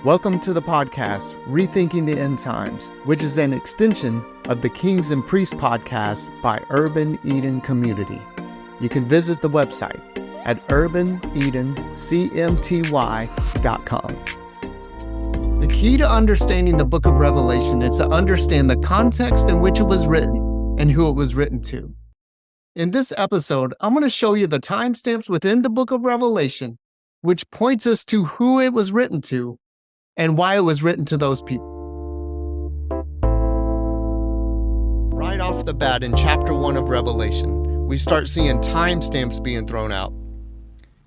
Welcome to the podcast, Rethinking the End Times, which is an extension of the Kings and Priests podcast by Urban Eden Community. You can visit the website at urbanedencmty.com. The key to understanding the book of Revelation is to understand the context in which it was written and who it was written to. In this episode, I'm going to show you the timestamps within the book of Revelation, which points us to who it was written to and why it was written to those people. Right off the bat in chapter 1 of Revelation, we start seeing timestamps being thrown out.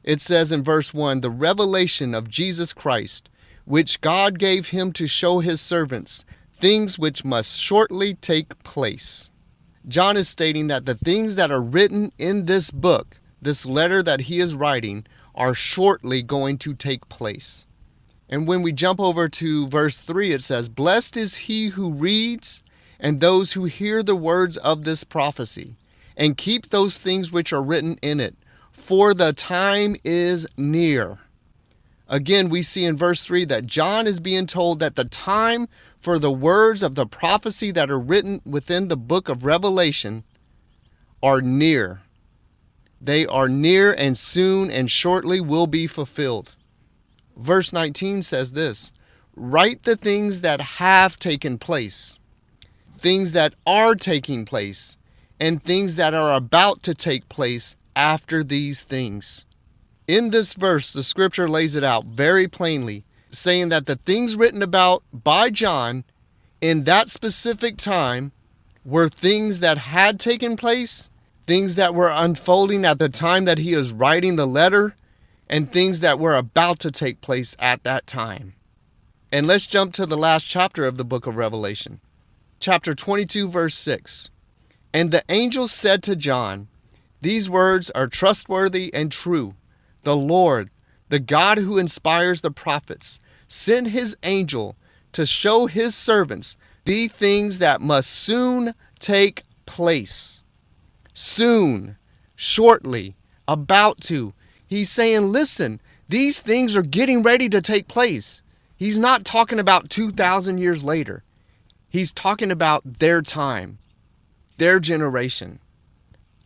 It says in verse 1, the revelation of Jesus Christ, which God gave him to show his servants, things which must shortly take place. John is stating that the things that are written in this book, this letter that he is writing, are shortly going to take place. And when we jump over to verse 3, it says, blessed is he who reads and those who hear the words of this prophecy and keep those things which are written in it, for the time is near. Again, we see in verse 3 that John is being told that the time for the words of the prophecy that are written within the book of Revelation are near. They are near and soon and shortly will be fulfilled. Verse 19 says this, write the things that have taken place, things that are taking place, and things that are about to take place after these things. In this verse, the scripture lays it out very plainly, saying that the things written about by John in that specific time were things that had taken place, things that were unfolding at the time that he is writing the letter, and things that were about to take place at that time. And let's jump to the last chapter of the book of Revelation. Chapter 22, verse 6. And the angel said to John, these words are trustworthy and true. The Lord, the God who inspires the prophets, sent his angel to show his servants the things that must soon take place. Soon, shortly, about to. He's saying, listen, these things are getting ready to take place. He's not talking about 2,000 years later. He's talking about their time, their generation.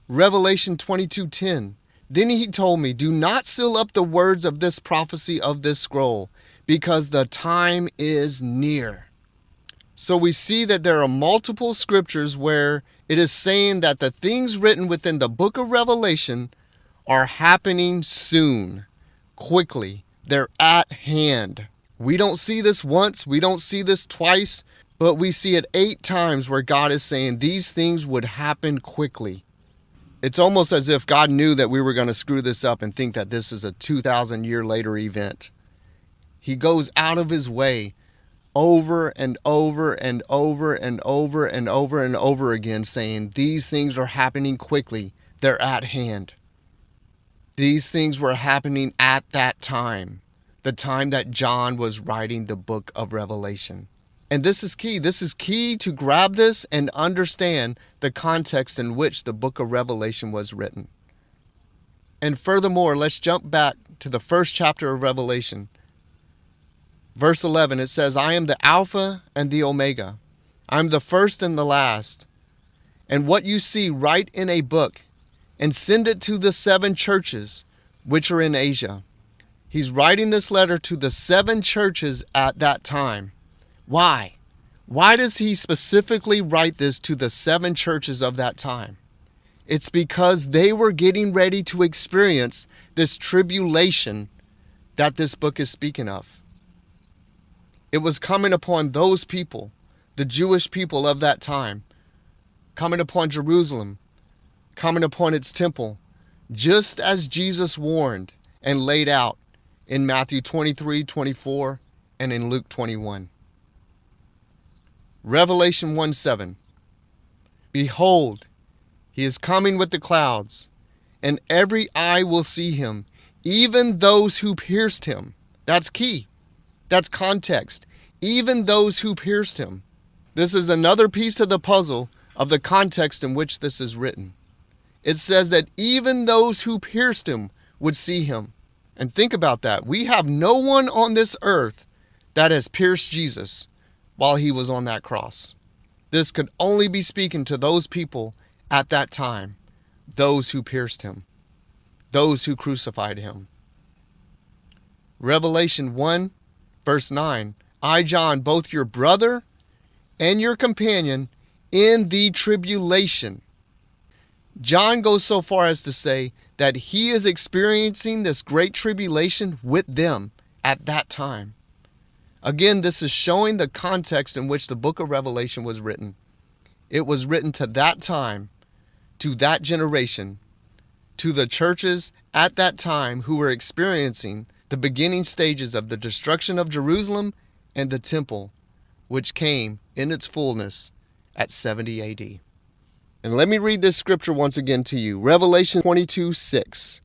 Revelation 22:10. Then he told me, do not seal up the words of this prophecy of this scroll, because the time is near. So we see that there are multiple scriptures where it is saying that the things written within the book of Revelation are happening soon, quickly. They're at hand. We don't see this once, we don't see this twice, but we see it 8 times where God is saying these things would happen quickly. It's almost as if God knew that we were going to screw this up and think that this is a 2,000 year later event. He goes out of his way over and over and over and over and over and over again saying these things are happening quickly. They're at hand. These things were happening at that time, the time that John was writing the book of Revelation. And this is key. This is key to grab this and understand the context in which the book of Revelation was written. And furthermore, let's jump back to the first chapter of Revelation. Verse 11, it says, I am the Alpha and the Omega. I am the first and the last. And what you see, write in a book and send it to the 7 churches which are in Asia. He's writing this letter to the 7 churches at that time. Why? Why does he specifically write this to the 7 churches of that time? It's because they were getting ready to experience this tribulation that this book is speaking of. It was coming upon those people, the Jewish people of that time, coming upon Jerusalem, coming upon its temple, just as Jesus warned and laid out in Matthew 23:24 and in Luke 21. Revelation 1:7. Behold, he is coming with the clouds, and every eye will see him, even those who pierced him. That's key. That's context. Even those who pierced him. This is another piece of the puzzle of the context in which this is written. It says that even those who pierced him would see him. And think about that. We have no one on this earth that has pierced Jesus while he was on that cross. This could only be speaking to those people at that time, those who pierced him, those who crucified him. Revelation 1, verse 9, I, John, both your brother and your companion in the tribulation. John goes so far as to say that he is experiencing this great tribulation with them at that time. Again, this is showing the context in which the book of Revelation was written. It was written to that time, to that generation, to the churches at that time who were experiencing the beginning stages of the destruction of Jerusalem and the temple, which came in its fullness at 70 AD. And let me read this scripture once again to you. Revelation 22:6.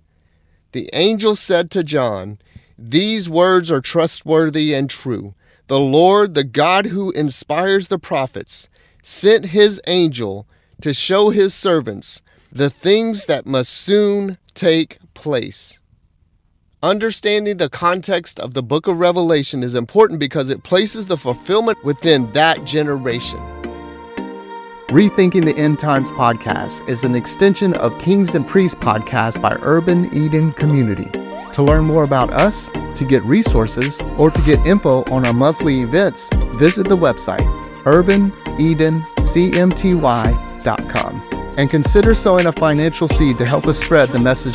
The angel said to John, these words are trustworthy and true. The Lord, the God who inspires the prophets, sent his angel to show his servants the things that must soon take place. Understanding the context of the book of Revelation is important because it places the fulfillment within that generation. Rethinking the End Times podcast is an extension of Kings and Priests podcast by Urban Eden Community. To learn more about us, to get resources, or to get info on our monthly events, visit the website urbanedencmty.com and consider sowing a financial seed to help us spread the message